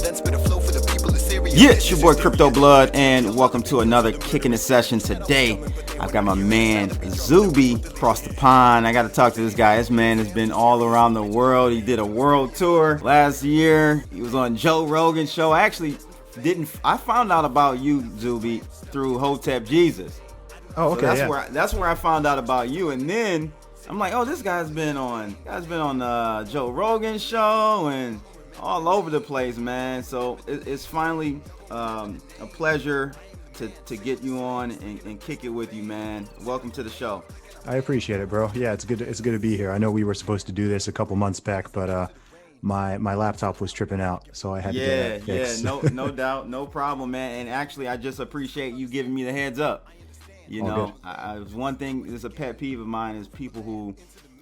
Yeah, it's your boy Crypto Blood, and welcome to another Kicking It session today. I've got my man Zuby across the pond. I got to talk to this guy. This man has been all around the world. He did a world tour last year. He was on Joe Rogan's show. I found out about you, Zuby, through Hotep Jesus. Oh, okay. So that's where I found out about you, and then I'm like, oh, this guy's been on Joe Rogan's show and all over the place, man. So it's finally a pleasure to get you on and kick it with you, man. Welcome to the show. I appreciate it, bro. Yeah, it's good to be here. I know we were supposed to do this a couple months back, but my laptop was tripping out, so I had to get it fixed. No doubt, no problem, man. And actually, I just appreciate you giving me the heads up. You know, one thing is a pet peeve of mine is people who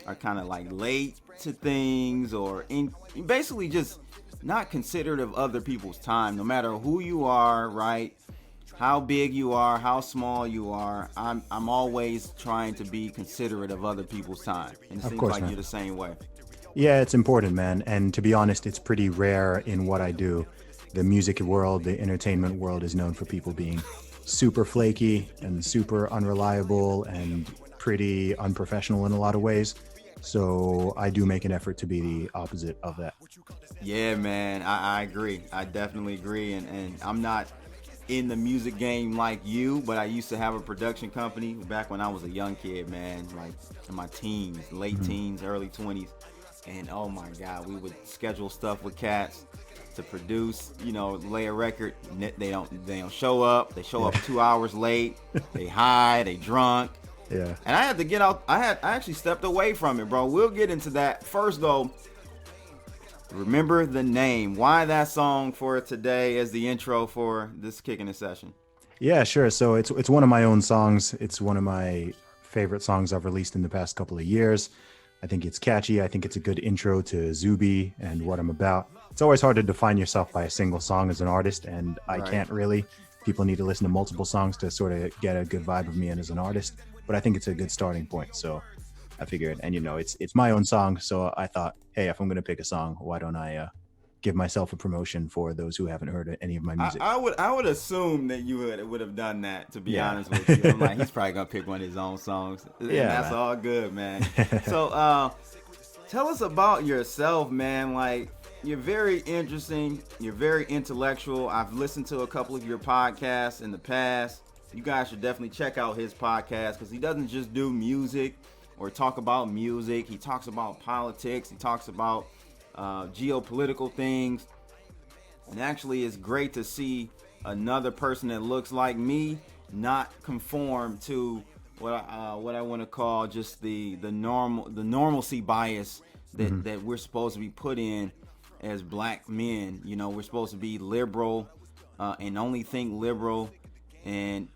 are kind of like late to things or basically just not considerate of other people's time, no matter who you are, right? How big you are, how small you are. I'm always trying to be considerate of other people's time. And it seems like you're the same way. Yeah, it's important, man. And to be honest, it's pretty rare in what I do. The music world, the entertainment world is known for people being super flaky and super unreliable and pretty unprofessional in a lot of ways. So I do make an effort to be the opposite of that. Yeah, man, I agree. I definitely agree. And I'm not in the music game like you, but I used to have a production company back when I was a young kid, man, like in my teens, late teens, early 20s. And oh my God, we would schedule stuff with cats to produce, lay a record. They don't show up. They show up 2 hours late. They high, they drunk. Yeah. And I had to get out. I actually stepped away from it, bro. We'll get into that. First though, remember the name. Why that song for today as the intro for this Kicking It session? Yeah, sure. So it's one of my own songs. It's one of my favorite songs I've released in the past couple of years. I think it's catchy. I think it's a good intro to Zuby and what I'm about. It's always hard to define yourself by a single song as an artist, and I can't really. People need to listen to multiple songs to sort of get a good vibe of me and as an artist. But I think it's a good starting point. So I figured, and it's my own song. So I thought, hey, if I'm going to pick a song, why don't I give myself a promotion for those who haven't heard any of my music? I would assume that you would have done that, to be honest with you. I'm like, he's probably going to pick one of his own songs. Yeah, that's all good, man. So tell us about yourself, man. Like, you're very interesting. You're very intellectual. I've listened to a couple of your podcasts in the past. You guys should definitely check out his podcast because he doesn't just do music or talk about music. He talks about politics. He talks about geopolitical things. And actually, it's great to see another person that looks like me not conform to what I want to call just the normalcy bias that we're supposed to be put in as black men. We're supposed to be liberal and only think liberal and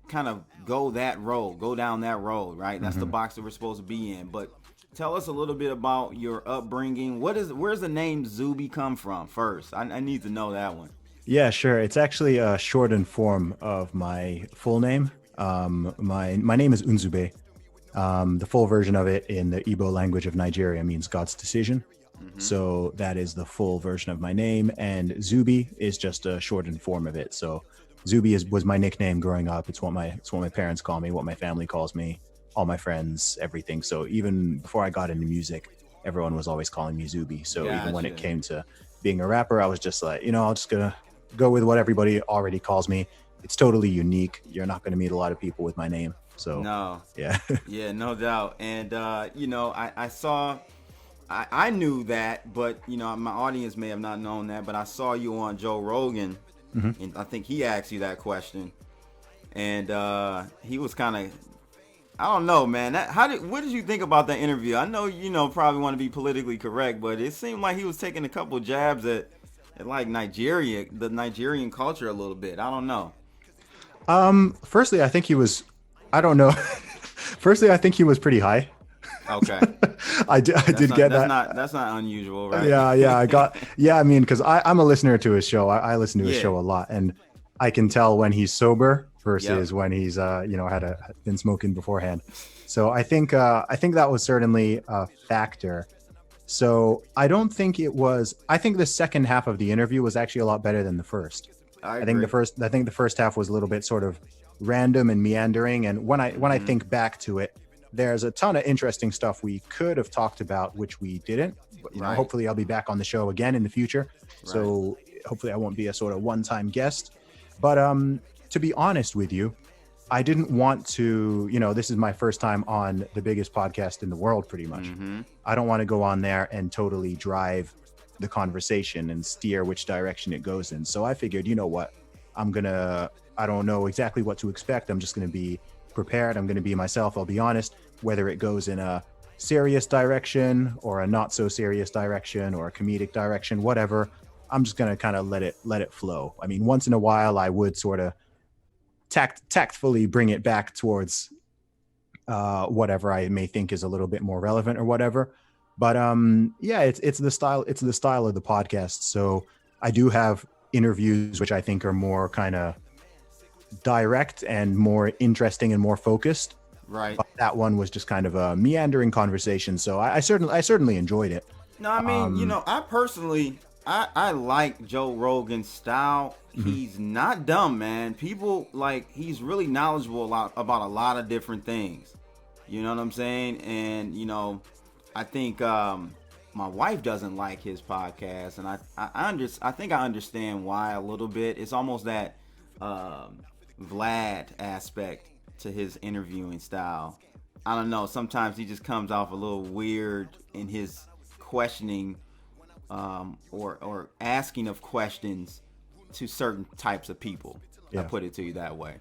kind of go down that road, right? That's the box that we're supposed to be in. But tell us a little bit about your upbringing. Where's the name Zuby come from first? I need to know that one. Yeah, sure. It's actually a shortened form of my full name. My name is Nzube. The full version of it in the Igbo language of Nigeria means God's decision. So that is the full version of my name, and Zuby is just a shortened form of it. So Zuby was my nickname growing up. It's what my parents call me, what my family calls me, all my friends, everything. So even before I got into music, everyone was always calling me Zuby. So even when it came to being a rapper, I was just like, I'm just gonna go with what everybody already calls me. It's totally unique. You're not gonna meet a lot of people with my name. So no, yeah, yeah, no doubt. And I knew that, but my audience may have not known that. But I saw you on Joe Rogan, and I think he asked you that question, and he was kind of, I don't know, man. What did you think about that interview? I know probably want to be politically correct, but it seemed like he was taking a couple jabs at like Nigeria, the Nigerian culture a little bit. I don't know. Firstly, I think he was. I don't know. Firstly, I think he was pretty high. Okay. I did get that. That's not unusual, right? Yeah. I mean, because I'm a listener to his show. I listen to his show a lot, and I can tell when he's sober versus when he's been smoking beforehand. So I think that was certainly a factor. So I don't think it was. I think the second half of the interview was actually a lot better than the first. I think agree. I think the first half was a little bit sort of random and meandering. And when I think back to it, there's a ton of interesting stuff we could have talked about, which we didn't. But, you know, hopefully I'll be back on the show again in the future. So hopefully I won't be a sort of one-time guest. But to be honest with you, I didn't want to, you know, this is my first time on the biggest podcast in the world, pretty much. I don't want to go on there and totally drive the conversation and steer which direction it goes in. So I figured, you know what, I don't know exactly what to expect. I'm just going to be prepared. I'm going to be myself. I'll be honest, whether it goes in a serious direction or a not so serious direction or a comedic direction, whatever, I'm just going to kind of let it flow. I mean, once in a while I would sort of tactfully bring it back towards whatever I may think is a little bit more relevant or whatever. But yeah, it's the style of the podcast. So I do have interviews which I think are more kind of direct and more interesting and more focused. Right. But that one was just kind of a meandering conversation. So I certainly enjoyed it. No, I mean, you know, I personally I like Joe Rogan's style. He's not dumb, man. People he's really knowledgeable about a lot of different things. You know what I'm saying? And you know, I think my wife doesn't like his podcast, and I think I understand why a little bit. It's almost that Vlad aspect to his interviewing style. I don't know. Sometimes he just comes off a little weird in his questioning or asking of questions to certain types of people. I put it to you that way.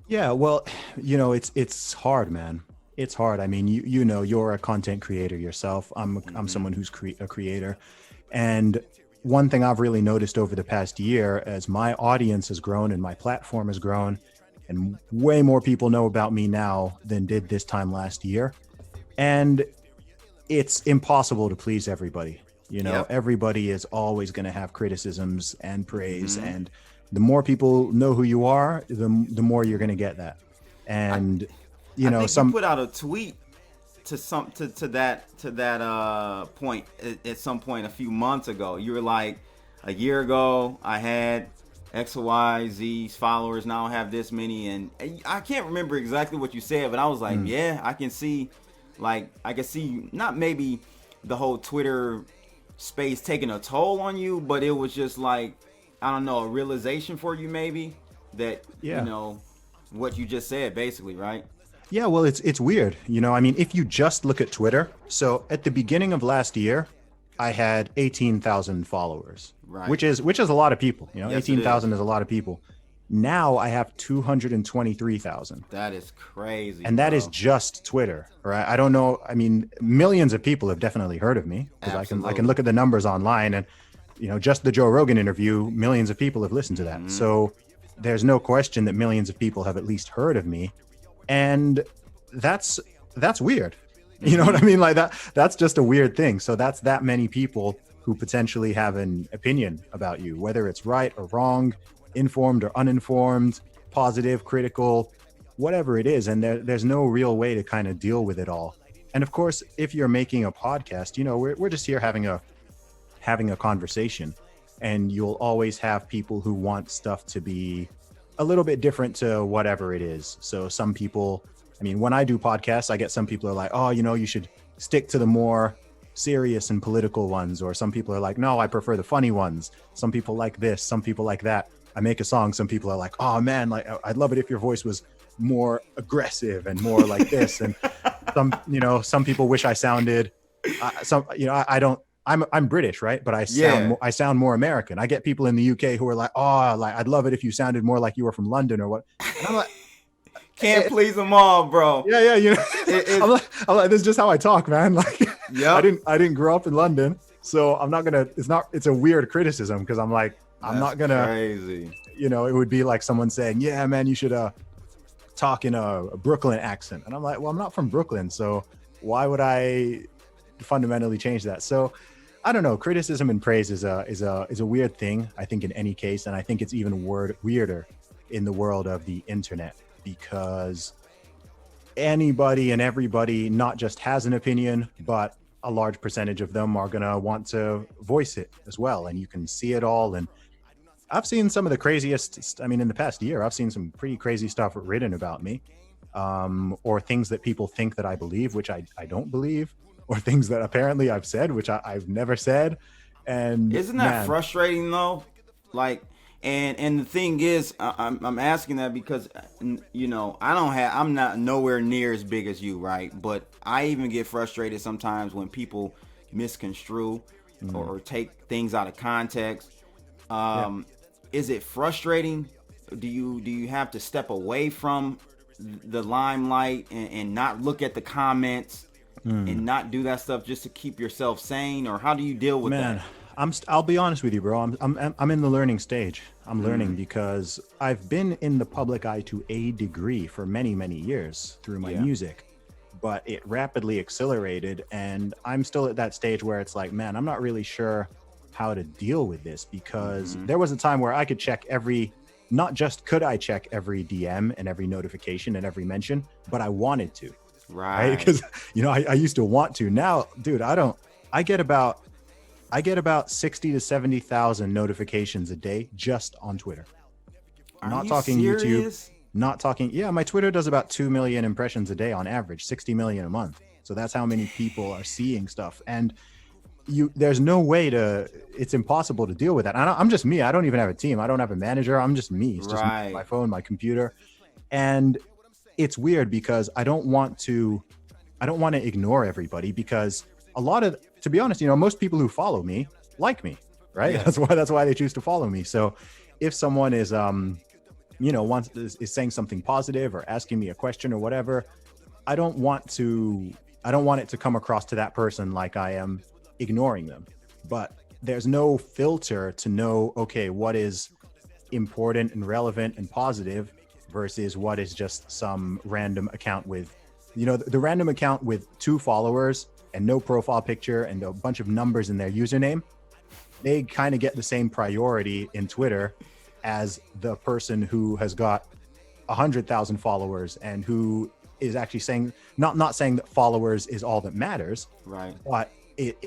Yeah, well, you know, it's hard, man. It's hard. I mean, you know, you're a content creator yourself. I'm someone who's a creator, and one thing I've really noticed over the past year, as my audience has grown and my platform has grown, and way more people know about me now than did this time last year, and it's impossible to please everybody. You know, everybody is always going to have criticisms and praise, and the more people know who you are, the more you're going to get that. And you know, you put out a tweet to that point at some point a few months ago. You were like, a year ago I had X, Y, Z's followers. Now I have this many, and I can't remember exactly what you said, but I was like, yeah, I can see not maybe the whole Twitter space taking a toll on you, but it was just like, I don't know, a realization for you maybe that you know what you just said, basically, right? Yeah, well, it's weird. You know, I mean, if you just look at Twitter, so at the beginning of last year, I had 18,000 followers, right? Which is a lot of people. You know, 18,000 is a lot of people. Now I have 223,000. That is crazy. And that is just Twitter, right? I don't know. I mean, millions of people have definitely heard of me, because I can look at the numbers online, and you know, just the Joe Rogan interview, millions of people have listened to that. So there's no question that millions of people have at least heard of me, and that's weird. You know what I mean? Like that's just a weird thing. So that's that many people who potentially have an opinion about you, whether it's right or wrong, informed or uninformed, positive, critical, whatever it is. And there's no real way to kind of deal with it all. And of course, if you're making a podcast, you know, we're just here having a conversation, and you'll always have people who want stuff to be a little bit different to whatever it is. So some people, I mean, when I do podcasts, I get some people are like, oh, you know, you should stick to the more serious and political ones. Or some people are like, no, I prefer the funny ones. Some people like this, some people like that. I make a song, some people are like, oh man, like I'd love it if your voice was more aggressive and more like this. And some people wish I sounded I'm British, right? But I sound more American. I get people in the UK who are like, oh, like I'd love it if you sounded more like you were from London or what. And I'm like, can't please them all, bro. Yeah, you know, I'm like, this is just how I talk, man. Like, I didn't grow up in London, so I'm not gonna. It's a weird criticism, because I'm like, I'm not gonna. Crazy. You know, it would be like someone saying, yeah, man, you should talk in a Brooklyn accent, and I'm like, well, I'm not from Brooklyn, so why would I fundamentally change that? So I don't know. Criticism and praise is a weird thing, I think, in any case, and I think it's even weirder in the world of the internet, because anybody and everybody not just has an opinion, but a large percentage of them are going to want to voice it as well. And you can see it all. And I've seen some of the craziest, I mean, in the past year, I've seen some pretty crazy stuff written about me, or things that people think that I believe, which I don't believe, or things that apparently I've said, which I've never said. And isn't that frustrating though? Like, and the thing is, I'm asking that because, you know, I'm not nowhere near as big as you, right? But I even get frustrated sometimes when people misconstrue or take things out of context. Is it frustrating? Do you have to step away from the limelight and not look at the comments and not do that stuff just to keep yourself sane? Or how do you deal with that? I'll be honest with you, bro. I'm in the learning stage. I'm learning because I've been in the public eye to a degree for many, many years through my music, but it rapidly accelerated, and I'm still at that stage where it's like, man, I'm not really sure how to deal with this, because there was a time where I could check not just could I check every DM and every notification and every mention, but I wanted to, right? Because, you know, I used to want to. Now, dude, I get about 60 to 70,000 notifications a day just on Twitter. Not talking YouTube, not talking. Yeah, my Twitter does about 2 million impressions a day on average, 60 million a month. So that's how many people are seeing stuff. And there's no way it's impossible to deal with that. I'm just me. I don't even have a team. I don't have a manager. I'm just me. It's just my phone, my computer. And it's weird because I don't want to ignore everybody, because to be honest, you know, most people who follow me like me, right? Yeah. That's why they choose to follow me. So if someone is, you know, is saying something positive or asking me a question or whatever, I don't want it to come across to that person like I am ignoring them. But there's no filter to know, okay, what is important and relevant and positive versus what is just some random account with, you know, the random account with 2 followers and no profile picture and a bunch of numbers in their username. They kind of get the same priority in Twitter as the person who has got 100,000 followers and who is actually saying, not saying that followers is all that matters, right? But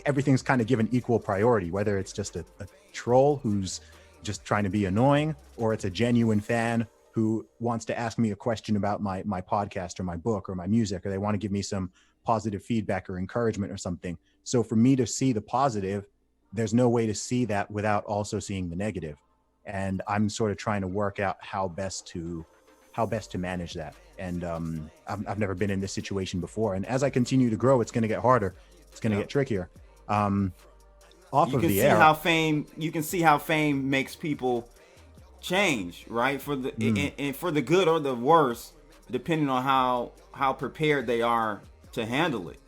everything's kind of given equal priority, whether it's just a troll who's just trying to be annoying, or it's a genuine fan who wants to ask me a question about my podcast or my book or my music, or they want to give me some positive feedback or encouragement or something. So for me to see the positive, there's no way to see that without also seeing the negative. And I'm sort of trying to work out how best to manage that. And I've never been in this situation before. And as I continue to grow, it's going to get harder. It's going to get trickier. You can see how fame makes people change, right? For the and for the good or the worse, depending on how prepared they are to handle it.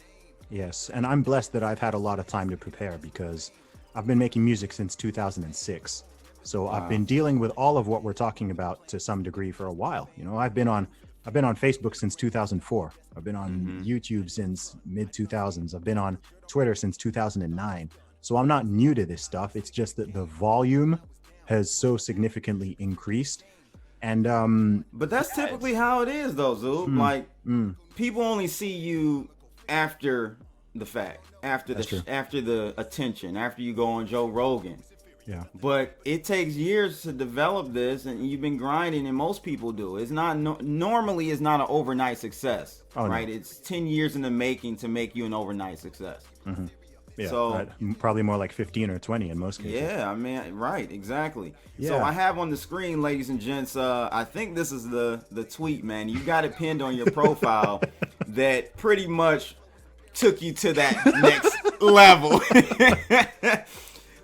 Yes, and I'm blessed that I've had a lot of time to prepare, because I've been making music since 2006. So I've been dealing with all of what we're talking about to some degree for a while. You know, I've been on Facebook since 2004. I've been on YouTube since mid 2000s. I've been on Twitter since 2009. So I'm not new to this stuff. It's just that the volume has so significantly increased. And but that's typically how it is though, Zub. People only see you after the fact, after the attention, after you go on Joe Rogan. Yeah. But it takes years to develop this, and you've been grinding, and most people do. It's not normally it's not an overnight success, right? No. It's 10 years in the making to make you an overnight success. Mm-hmm. Yeah, so probably more like 15 or 20 in most cases. Yeah, I mean, right, exactly. Yeah. So I have on the screen, ladies and gents, I think this is the tweet, man. You got it pinned on your profile that pretty much took you to that next level.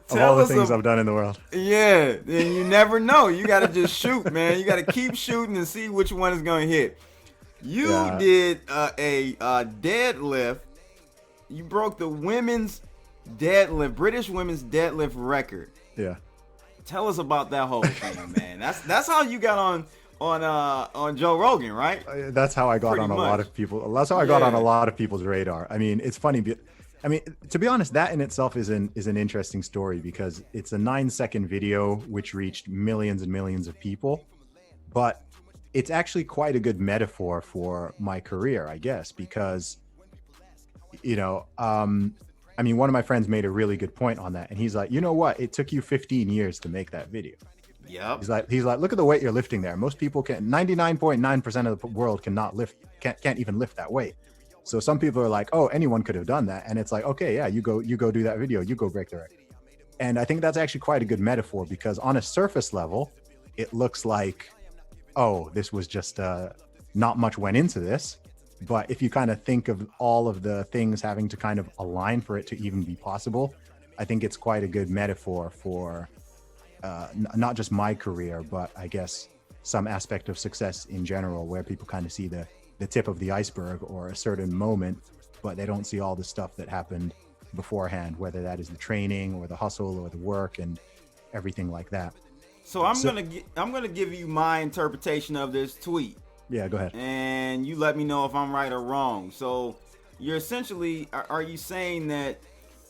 Of all the things I've done in the world. Yeah, and you never know. You got to just shoot, man. You got to keep shooting and see which one is going to hit. You did a deadlift. You broke the women's deadlift, British women's deadlift record. Yeah. Tell us about that whole thing, man. That's how you got on Joe Rogan, right? That's how I got on a lot of people. That's how I got on a lot of people's radar. I mean, it's funny. I mean, to be honest, that in itself is an interesting story, because it's a 9-second video which reached millions and millions of people, but it's actually quite a good metaphor for my career, I guess, because, you know, I mean, one of my friends made a really good point on that. And he's like, you know what? It took you 15 years to make that video. Yep. He's like, look at the weight you're lifting there. Most people can, 99.9% of the world cannot lift, can't even lift that weight. So some people are like, oh, anyone could have done that. And it's like, okay, yeah, you go do that video, you go break the record. And I think that's actually quite a good metaphor, because on a surface level, it looks like, oh, this was just not much went into this. But if you kind of think of all of the things having to kind of align for it to even be possible, I think it's quite a good metaphor for not just my career, but I guess some aspect of success in general, where people kind of see the tip of the iceberg or a certain moment, but they don't see all the stuff that happened beforehand, whether that is the training or the hustle or the work and everything like that. So I'm gonna give you my interpretation of this tweet. Yeah, go ahead. And you let me know if I'm right or wrong. So you're essentially, are you saying that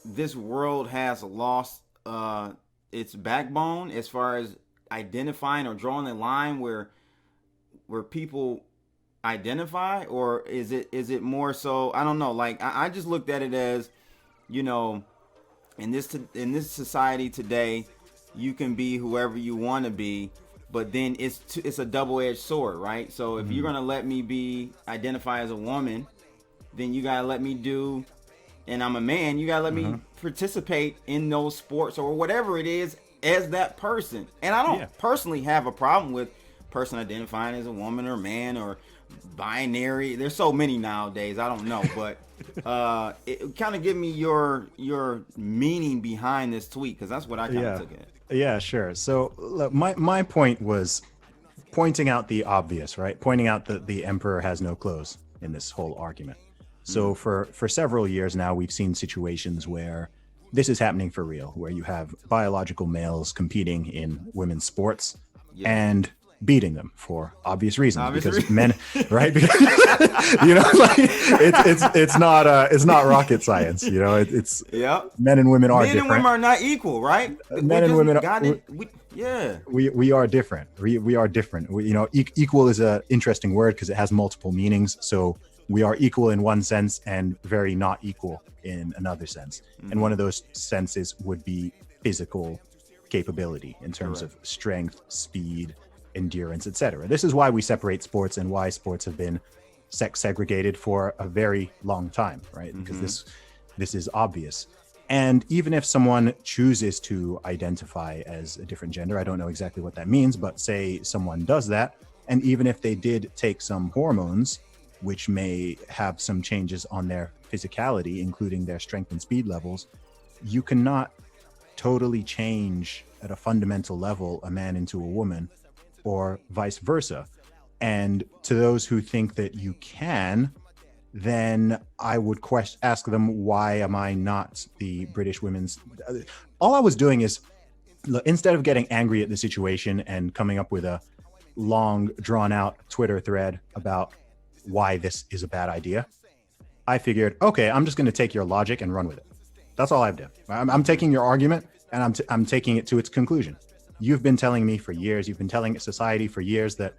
this world has lost its backbone as far as identifying or drawing a line where people identify, or is it more so, I don't know, like I just looked at it as, you know, in this society today, you can be whoever you want to be, but then it's a double-edged sword, right? So if you're gonna let me identify as a woman, then you gotta let me do, and I'm a man, you gotta let me participate in those sports or whatever it is as that person. And I don't personally have a problem with person identifying as a woman or man or binary. There's so many nowadays, I don't know, but it kind of give me your meaning behind this tweet, because that's what I kind of took it. Yeah, sure. So look, my point was pointing out the obvious, right? Pointing out that the emperor has no clothes in this whole argument. So for several years now, we've seen situations where this is happening for real, where you have biological males competing in women's sports and beating them for obvious reasons, because men, right? Because, you know, like it's not rocket science, you know. It's men and women are different. Men and women are not equal, right? Men and women we are different. We are different. You know, equal is a interesting word because it has multiple meanings. So we are equal in one sense and very not equal in another sense. And one of those senses would be physical capability in terms of strength, speed, endurance, etc. This is why we separate sports and why sports have been sex segregated for a very long time, right? Because this is obvious. And even if someone chooses to identify as a different gender, I don't know exactly what that means, but say someone does that, and even if they did take some hormones, which may have some changes on their physicality, including their strength and speed levels, you cannot totally change at a fundamental level a man into a woman, or vice versa. And to those who think that you can, then I would ask them, why am I not the British women's? All I was doing is, instead of getting angry at the situation and coming up with a long drawn out Twitter thread about why this is a bad idea, I figured, okay, I'm just going to take your logic and run with it. That's all I've done. I'm taking your argument and I'm taking it to its conclusion. You've been telling me for years, you've been telling society for years that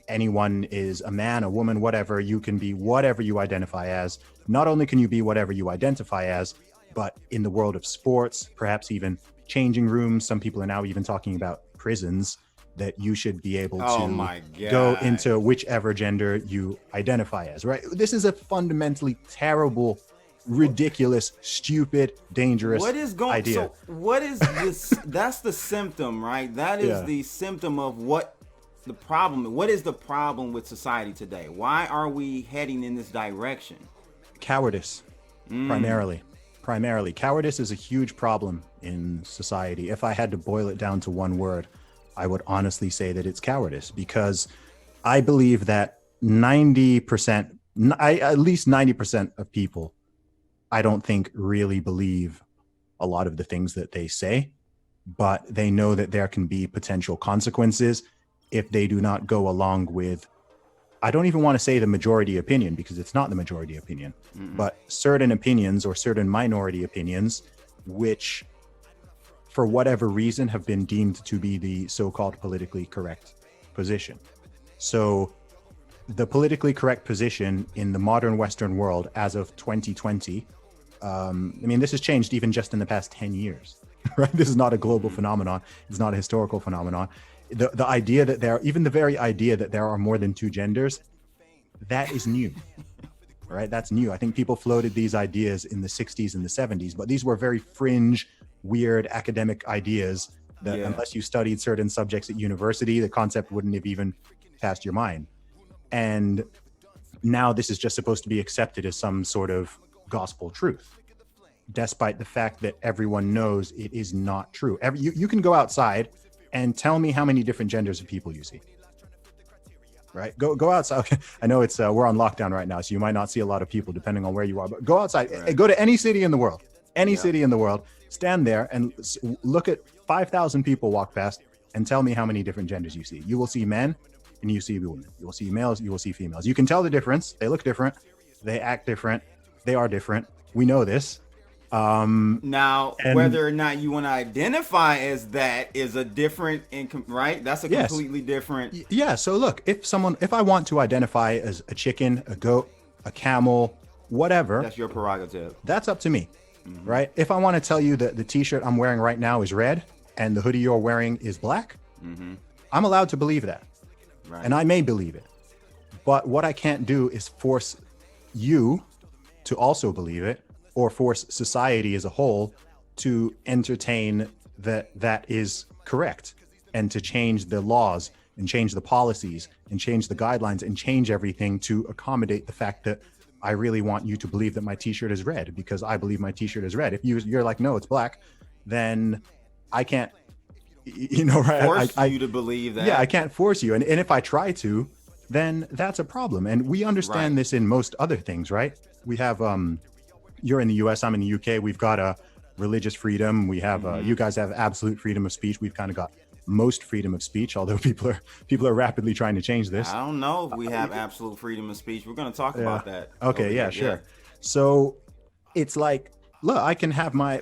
anyone is a man, a woman, whatever. You can be whatever you identify as. Not only can you be whatever you identify as, but in the world of sports, perhaps even changing rooms. Some people are now even talking about prisons, that you should be able to go into whichever gender you identify as, right? This is a fundamentally terrible, ridiculous, stupid, dangerous idea. So what is this? That's the symptom, right? That is the symptom of what the problem. What is the problem with society today? Why are we heading in this direction? Cowardice, primarily. Cowardice is a huge problem in society. If I had to boil it down to one word, I would honestly say that it's cowardice, because I believe that at least 90% of people, I don't think really believe a lot of the things that they say, but they know that there can be potential consequences if they do not go along with, I don't even want to say the majority opinion, because it's not the majority opinion, but certain opinions or certain minority opinions, which for whatever reason have been deemed to be the so-called politically correct position. So the politically correct position in the modern Western world as of 2020 I mean, this has changed even just in the past 10 years, right? This is not a global phenomenon. It's not a historical phenomenon. The idea that even the very idea that there are more than two genders, that is new, right? That's new. I think people floated these ideas in the 60s and the 70s, but these were very fringe, weird academic ideas that unless you studied certain subjects at university, the concept wouldn't have even passed your mind. And now this is just supposed to be accepted as some sort of gospel truth, despite the fact that everyone knows it is not true. You can go outside and tell me how many different genders of people you see. Right? Go outside. Okay. I know it's we're on lockdown right now, so you might not see a lot of people depending on where you are, but go outside. Right. Go to any city in the world. City in the world. Stand there and look at 5,000 people walk past and tell me how many different genders you see. You will see men and you see women. You will see males, you will see females. You can tell the difference. They look different. They act different. They are different. We know this. Now, whether or not you want to identify as that is a different, right? That's a completely different. Yeah. So look, if I want to identify as a chicken, a goat, a camel, whatever, that's your prerogative. That's up to me, right? If I want to tell you that the t-shirt I'm wearing right now is red and the hoodie you're wearing is black, I'm allowed to believe that. Right. And I may believe it. But what I can't do is force you to also believe it, or force society as a whole to entertain that is correct, and to change the laws and change the policies and change the guidelines and change everything to accommodate the fact that I really want you to believe that my t-shirt is red because I believe my t-shirt is red. If you're like, no, it's black, then I can't, right? Force you to believe that. Yeah, I can't force you. And if I try to, then that's a problem. And we understand this in most other things, right? We have, you're in the US, I'm in the UK. We've got a religious freedom. We have, you guys have absolute freedom of speech. We've kind of got most freedom of speech, although people are rapidly trying to change this. I don't know if we have absolute freedom of speech. We're going to talk about that. Okay, yeah, sure. Yeah. So it's like, look,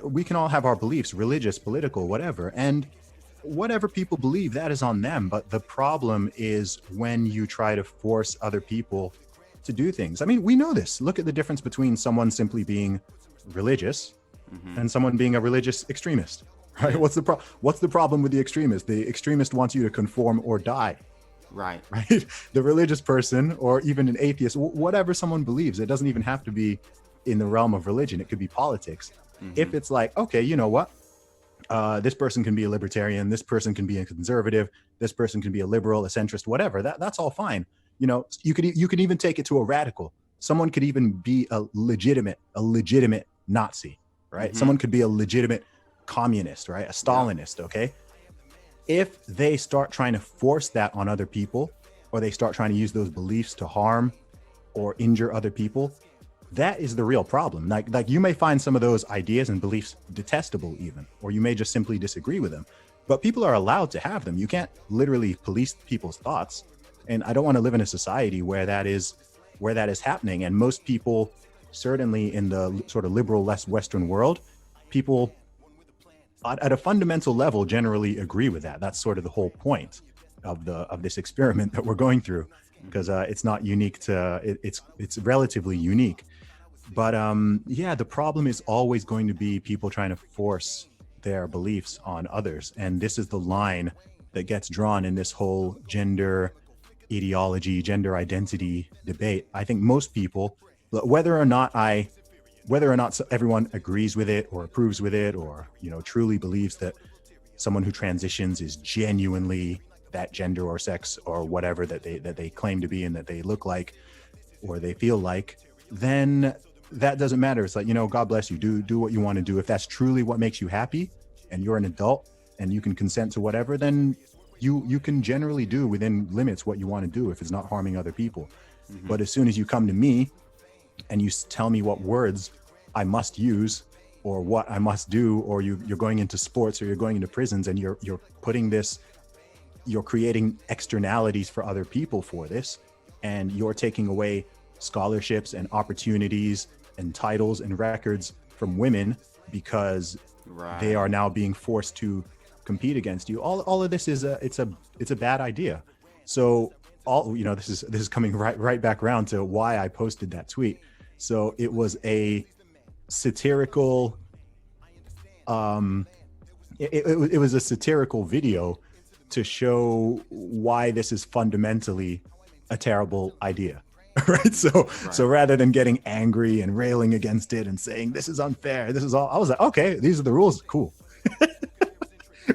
we can all have our beliefs, religious, political, whatever. And whatever people believe, that is on them. But the problem is when you try to force other people to do things. I mean, we know this. Look at the difference between someone simply being religious and someone being a religious extremist, right? What's the problem with the extremist? The extremist wants you to conform or die. Right. The religious person, or even an atheist, whatever someone believes, it doesn't even have to be in the realm of religion. It could be politics. If it's like, okay, you know what? This person can be a libertarian. This person can be a conservative. This person can be a liberal, a centrist, whatever. That's all fine. You could even take it to a radical. Someone could even be a legitimate Nazi, right? Someone could be a legitimate communist, right? A Stalinist, okay? If they start trying to force that on other people, or they start trying to use those beliefs to harm or injure other people, that is the real problem. Like you may find some of those ideas and beliefs detestable even, or you may just simply disagree with them, but people are allowed to have them. You can't literally police people's thoughts. And I don't want to live in a society where that is happening. And most people, certainly in the sort of liberal, less Western world, people at a fundamental level generally agree with that. That's sort of the whole point of this experiment that we're going through, because it's not unique it's relatively unique. But the problem is always going to be people trying to force their beliefs on others. And this is the line that gets drawn in this whole gender ideology, gender identity debate. I think most people, whether or not everyone agrees with it or approves with it, or truly believes that someone who transitions is genuinely that gender or sex or whatever that they claim to be and that they look like or they feel like, then that doesn't matter. It's like, God bless you. Do what you want to do. If that's truly what makes you happy and you're an adult and you can consent to whatever, then you can generally do within limits what you want to do if it's not harming other people. But as soon as you come to me and you tell me what words I must use or what I must do, or you're going into sports or you're going into prisons and you're creating externalities for other people for this, and you're taking away scholarships and opportunities and titles and records from women because they are now being forced to compete against you. All of this is it's a bad idea. So this is coming right back around to why I posted that tweet. So it was a satirical. It was a satirical video to show why this is fundamentally a terrible idea. Right. So rather than getting angry and railing against it and saying this is unfair, this is all, I was like, okay, these are the rules. Cool.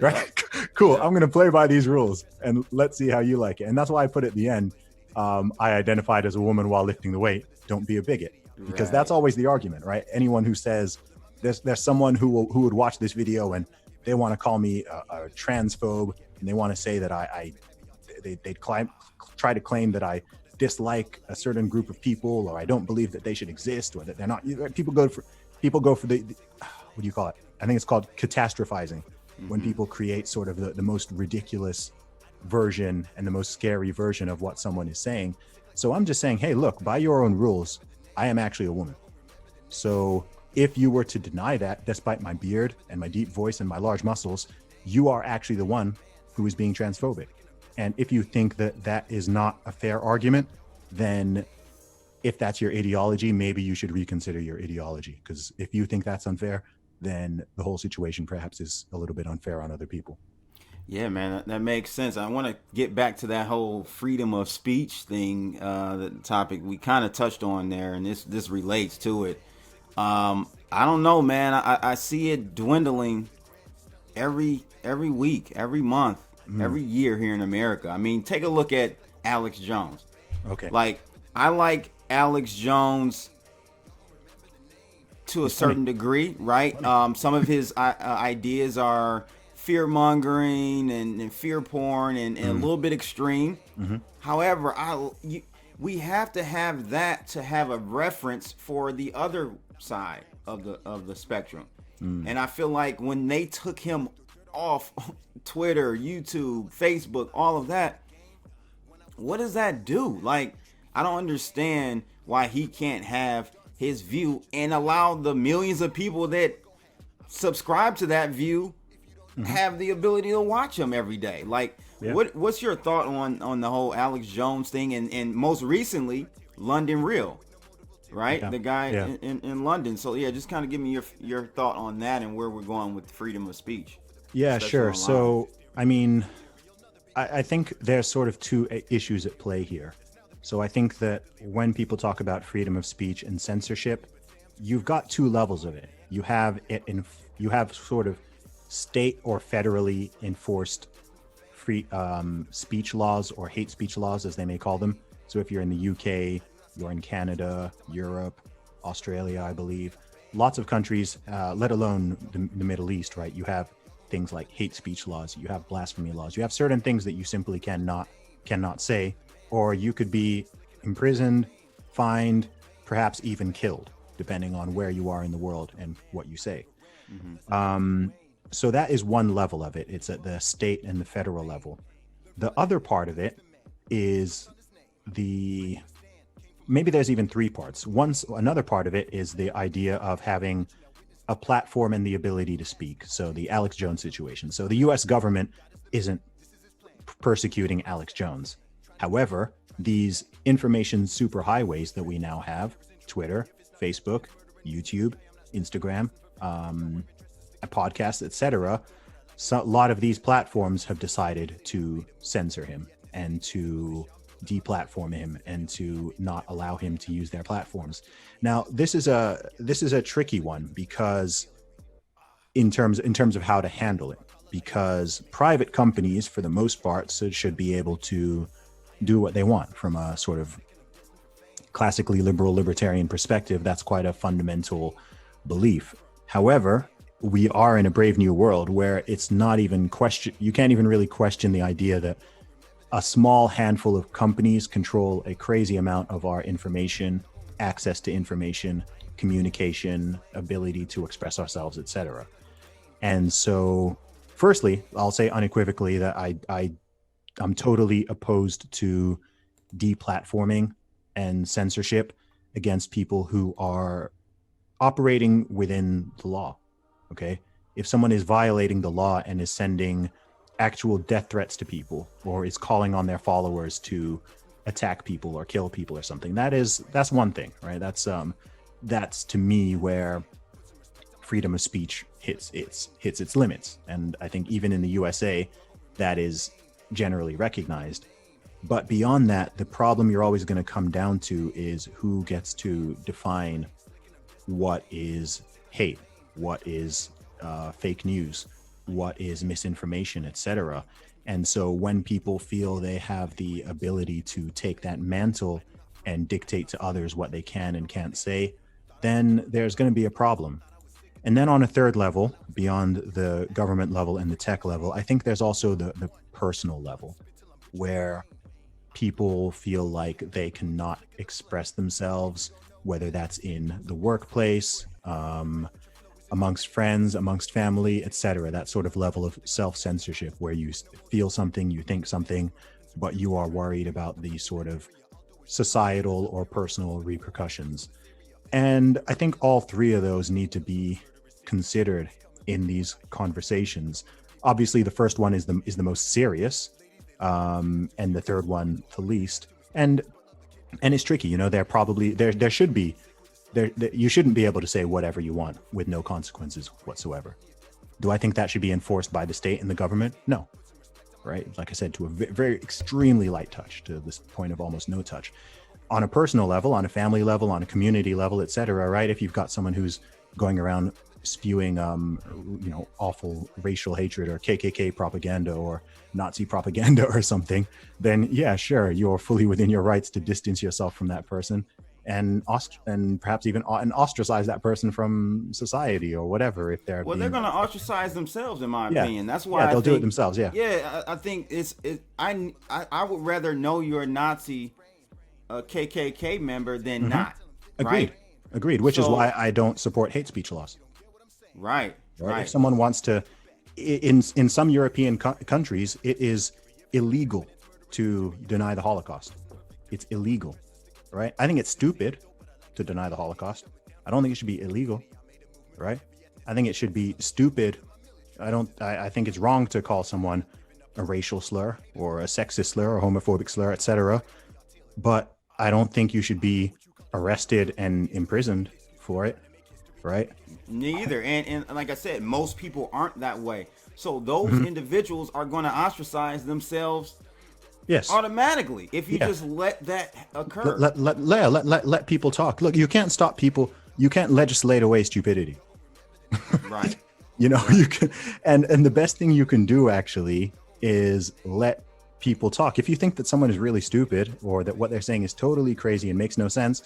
Right. Cool. I'm going to play by these rules and let's see how you like it. And that's why I put at the end, I identified as a woman while lifting the weight. Don't be a bigot, because that's always the argument, right? Anyone who says there's someone who would watch this video and they want to call me a transphobe, and they want to say that they'd try to claim that I dislike a certain group of people, or I don't believe that they should exist, or that they're not. People go for the what do you call it? I think it's called catastrophizing. When people create sort of the most ridiculous version and the most scary version of what someone is saying. So I'm just saying, hey, look, by your own rules, I am actually a woman. So if you were to deny that, despite my beard and my deep voice and my large muscles, you are actually the one who is being transphobic. And if you think that that is not a fair argument, then if that's your ideology, maybe you should reconsider your ideology. Because if you think that's unfair, then the whole situation perhaps is a little bit unfair on other people. Yeah, man, that makes sense. I want to get back to that whole freedom of speech thing, the topic we kind of touched on there, and this relates to it. I don't know, man. I see it dwindling every week, every month, every year here in America. I mean, take a look at Alex Jones. Okay. Like, I like Alex Jones to a certain degree, right? Some of his ideas are fear-mongering and fear porn and a little bit extreme. However, we have to have that to have a reference for the other side of the spectrum. And I feel like when they took him off Twitter, YouTube, Facebook, all of that, what does that do? Like, I don't understand why he can't have his view and allow the millions of people that subscribe to that view have the ability to watch him every day. Like, what's your thought on the whole Alex Jones thing, and most recently London Real, right? The guy in London. So yeah, just kind of give me your thought on that and where we're going with freedom of speech. Yeah, sure. Online. So I mean, I think there's sort of two issues at play here. So I think that when people talk about freedom of speech and censorship, you've got two levels of it. You have sort of state or federally enforced free speech laws, or hate speech laws, as they may call them. So if you're in the UK, you're in Canada, Europe, Australia, I believe, lots of countries, let alone the Middle East, right? You have things like hate speech laws, you have blasphemy laws, you have certain things that you simply cannot say, or you could be imprisoned, fined, perhaps even killed, depending on where you are in the world and what you say. So that is one level of it. It's at the state and the federal level. The other part of it is maybe there's even three parts. Another part of it is the idea of having a platform and the ability to speak. So the Alex Jones situation. So the US government isn't persecuting Alex Jones. However, these information superhighways that we now have, Twitter, Facebook, YouTube, Instagram, podcasts, etc., so a lot of these platforms have decided to censor him and to deplatform him and to not allow him to use their platforms. Now, this is a tricky one, because in terms of how to handle it, because private companies, for the most part, should be able to do what they want from a sort of classically liberal libertarian perspective. That's quite a fundamental belief. However, we are in a brave new world where it's not even you can't even really question the idea that a small handful of companies control a crazy amount of our information, access to information, communication, ability to express ourselves, etc. And so, firstly, I'll say unequivocally that I'm totally opposed to deplatforming and censorship against people who are operating within the law. Okay, if someone is violating the law and is sending actual death threats to people, or is calling on their followers to attack people or kill people or something, that's one thing, right? That's to me where freedom of speech hits its limits. And I think even in the USA, that is generally recognized. But beyond that, the problem you're always going to come down to is who gets to define what is hate, what is fake news, what is misinformation, etc. And so when people feel they have the ability to take that mantle and dictate to others what they can and can't say, then there's going to be a problem. And then on a third level, beyond the government level and the tech level, I think there's also the personal level, where people feel like they cannot express themselves, whether that's in the workplace, amongst friends, amongst family, etc. That sort of level of self-censorship where you feel something, you think something, but you are worried about the sort of societal or personal repercussions. And I think all three of those need to be considered in these conversations. Obviously, the first one is the most serious, and the third one the least. And it's tricky, you know. There should be you shouldn't be able to say whatever you want with no consequences whatsoever. Do I think that should be enforced by the state and the government? No. Right? Like I said, to a very extremely light touch, to this point of almost no touch. On a personal level, on a family level, on a community level, etc. Right? If you've got someone who's going around spewing, awful racial hatred or KKK propaganda or Nazi propaganda or something, then yeah, sure, you're fully within your rights to distance yourself from that person and perhaps even ostracize that person from society or whatever. If they're they're going to ostracize themselves, in my opinion. That's why they'll do it themselves. I think I would rather know you're a Nazi, a KKK member than not. Agreed. Which is why I don't support hate speech laws. Right. If someone wants to, in some European countries, it is illegal to deny the Holocaust. It's illegal. Right? I think it's stupid to deny the Holocaust. I don't think it should be illegal. Right? I think it should be stupid. I think it's wrong to call someone a racial slur or a sexist slur or homophobic slur, etc. But I don't think you should be arrested and imprisoned for it. Right? Neither. And like I said, most people aren't that way. So those individuals are going to ostracize themselves. Yes. Automatically, if you just let that occur. Let people talk. Look, you can't stop people. You can't legislate away stupidity. Right. You know, you can, and the best thing you can do actually is let people talk. If you think that someone is really stupid or that what they're saying is totally crazy and makes no sense,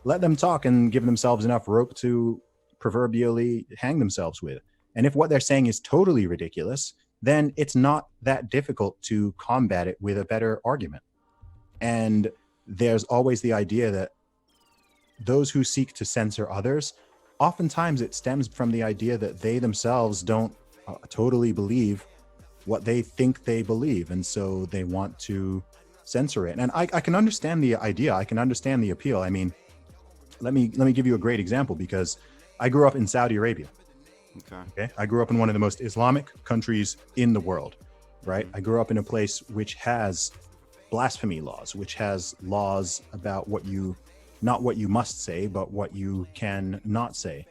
let them talk and give themselves enough rope to proverbially hang themselves with. And if what they're saying is totally ridiculous, then it's not that difficult to combat it with a better argument. And there's always the idea that those who seek to censor others, oftentimes it stems from the idea that they themselves don't totally believe what they think they believe. And so they want to censor it. And I can understand the idea. I can understand the appeal. I mean, let me give you a great example, because I grew up in Saudi Arabia. Okay. I grew up in one of the most Islamic countries in the world, right? I grew up in a place which has blasphemy laws, which has laws about not what you must say, but what you can not say.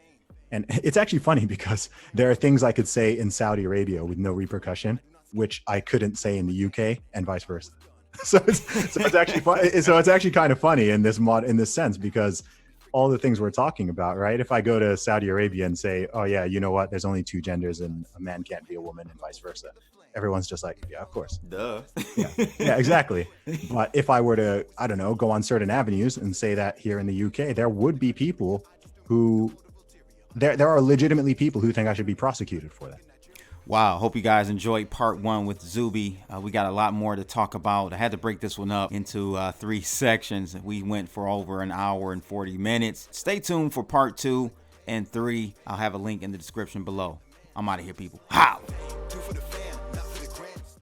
And it's actually funny because there are things I could say in Saudi Arabia with no repercussion, which I couldn't say in the UK, and vice versa. So it's actually fun. So it's actually kind of funny in this sense, because all the things we're talking about, right? If I go to Saudi Arabia and say, oh yeah, you know what? There's only two genders and a man can't be a woman and vice versa. Everyone's just like, yeah, of course. Duh. Yeah, exactly. But if I were to, I don't know, go on certain avenues and say that here in the UK, there would be people who, there are legitimately people who think I should be prosecuted for that. Wow. Hope you guys enjoyed part 1 with Zuby. We got a lot more to talk about. I had to break this one up into 3 sections. We went for over an hour and 40 minutes. Stay tuned for part 2 and 3. I'll have a link in the description below. I'm out of here, people. Holla.